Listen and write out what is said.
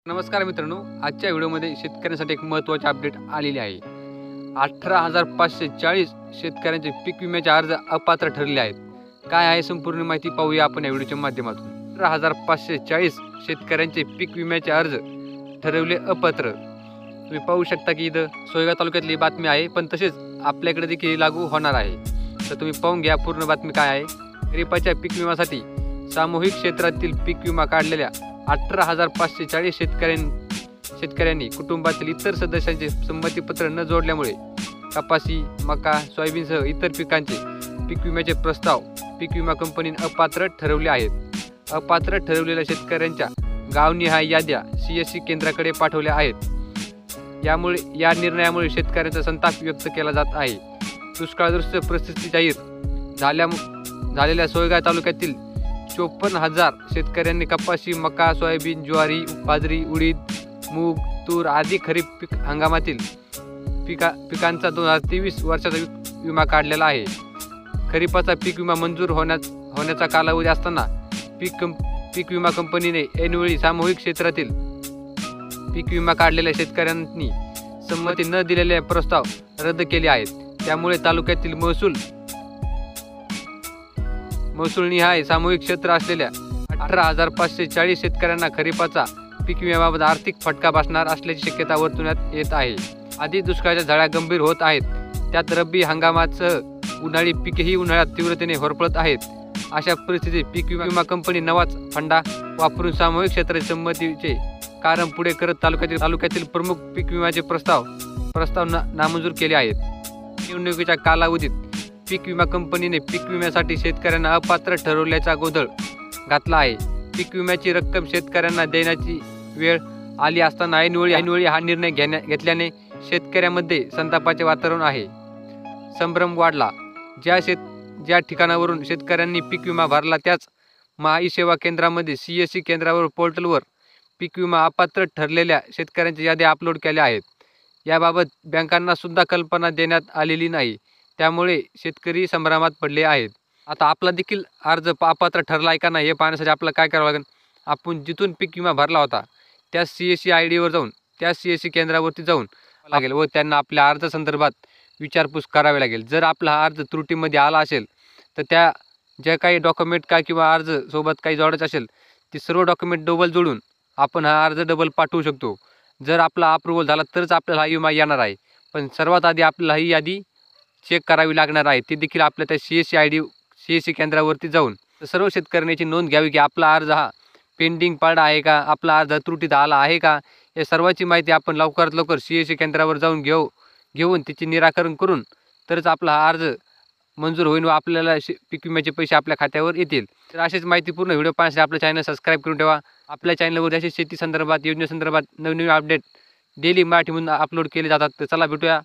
नमस्कार मित्रांनो, आजच्या व्हिडिओमध्ये शेतकऱ्यांसाठी एक महत्त्वाची अपडेट आलेली आहे। 18,540 शेतकऱ्यांचे पीक विम्याचे अर्ज अपात्र ठरले आहेत। काय आहे संपूर्ण माहिती पाहूया आपण या व्हिडिओच्या माध्यमातून। 18,540 शेतकऱ्यांचे पीक विम्याचे अर्ज ठरवले अपात्र। तुम्ही पाहू शकता की इथं सोयगाव तालुक्यातली बातमी आहे, पण तसेच आपल्याकडे देखील लागू होणार आहे। तर तुम्ही पाहून घ्या पूर्ण बातमी काय आहे। खरीपाच्या पीक विम्यासाठी सामूहिक क्षेत्रातील पीक विमा काढलेल्या 18,540 शेतकऱ्यांनी कुटुंबातील इतर सदस्यांचे संमतीपत्र न जोडल्यामुळे कपाशी, मका, सोयाबीनसह इतर पिकांचे पीक विम्याचे प्रस्ताव पीक विमा कंपनीने अपात्र ठरवले आहेत। अपात्र ठरवलेल्या शेतकऱ्यांच्या गावनिहाय याद्या CSC केंद्राकडे पाठवल्या आहेत। या निर्णयामुळे शेतकऱ्यांचा संताप व्यक्त केला जात आहे। दुष्काळग्रस्त परिस्थिती जाहीर झालेल्या सोयगाव तालुक्यातील 54,000 शेतकऱ्यांनी कपाशी, मका, सोयाबीन, ज्वारी, बाजरी, उडीद, मूग, तूर आदी खरीप पीक हंगामातील पिकांचा 2023 वर्षाचा विमा काढलेला आहे। खरीपाचा पीक विमा मंजूर होण्याचा कालावधी असताना पीक विमा कंपनीने ऐनवेळी सामूहिक क्षेत्रातील पीक विमा काढलेल्या शेतकऱ्यांनी संमती न दिलेले प्रस्ताव रद्द केले आहेत। त्यामुळे तालुक्यातील महसूलनिहाय सामूहिक क्षेत्र असलेल्या 18,540 शेतकऱ्यांना खरीपाचा पीक विम्याबाबत आर्थिक फटका बसणार असल्याची शक्यता वर्तवण्यात येत आहे। आधी दुष्काळाच्या झळा गंभीर होत आहेत, त्यात रब्बी हंगामासह उन्हाळी पिकेही उन्हाळ्यात तीव्रतेने होरपळत आहेत। अशा परिस्थितीत पीक विमा कंपनी नवाच फंडा वापरून सामूहिक क्षेत्राच्या संमतीचे कारण पुढे करत तालुक्यातील प्रमुख पीक विम्याचे प्रस्ताव नामंजूर केले आहेत। निवडणुकीच्या कालावधीत पीक विमा कंपनीने पीक विम्यासाठी शेतकऱ्यांना अपात्र ठरवल्याचा गोंधळ घातला आहे। पीक विम्याची रक्कम शेतकऱ्यांना देण्याची वेळ आली असताना ऐनवेळी हा निर्णय घेतल्याने शेतकऱ्यांमध्ये संतापाचे वातावरण आहे। संभ्रम वाढला। ज्या ठिकाणावरून शेतकऱ्यांनी पीक विमा भरला त्याच महाई सेवा केंद्रामध्ये CSC केंद्रावर पोर्टलवर पीक विमा अपात्र ठरलेल्या शेतकऱ्यांच्या याद्या अपलोड केल्या आहेत। याबाबत बँकांना सुद्धा कल्पना देण्यात आलेली नाही, त्यामुळे शेतकरी संभ्रमात पडले आहेत। आता आपला देखील अर्ज अपात्र ठरला आहे का नाही हे पाहण्यासाठी आपल्याला काय करावं लागेल, आपण जिथून पीक विमा भरला होता त्या CSC ID वर जाऊन त्या CSC केंद्रावरती जाऊन लागेल व त्यांना आपल्या अर्ज संदर्भात विचारपूस करावी लागेल। जर आपला हा अर्ज त्रुटीमध्ये आला असेल तर त्या जे काही डॉक्युमेंट किंवा अर्ज सोबत काही जोडायचं असेल ते सर्व डॉक्युमेंट डबल जोडून आपण हा अर्ज डबल पाठवू शकतो। जर आपला अप्रूव्हल झाला तरच आपल्याला हा विमा येणार आहे, पण सर्वात आधी आपल्याला ही यादी चेक करावी लागणार आहे, ते देखील आपल्या त्या CSC केंद्रावरती जाऊन। सर्व शेतकऱ्यांनी याची नोंद घ्यावी की आपला अर्ज हा पेंडिंग पडला आहे का, आपला अर्ज त्रुटीत आला आहे का, या सर्वाची माहिती आपण लवकरात लवकर CSC केंद्रावर जाऊन घेऊन त्याचे निराकरण करून तरच आपला हा अर्ज मंजूर होईल व आपल्याला पीक विम्याचे पैसे आपल्या खात्यावर येतील। तर अशीच माहितीपूर्ण व्हिडिओ पाहण्यासाठी आपल्या चॅनल सबस्क्राईब करून ठेवा। आपल्या चॅनलवर असे शेती संदर्भात योजनेसंदर्भात नवीन अपडेट डेली मराठीमधून अपलोड केले जातात। तर चला भेटूया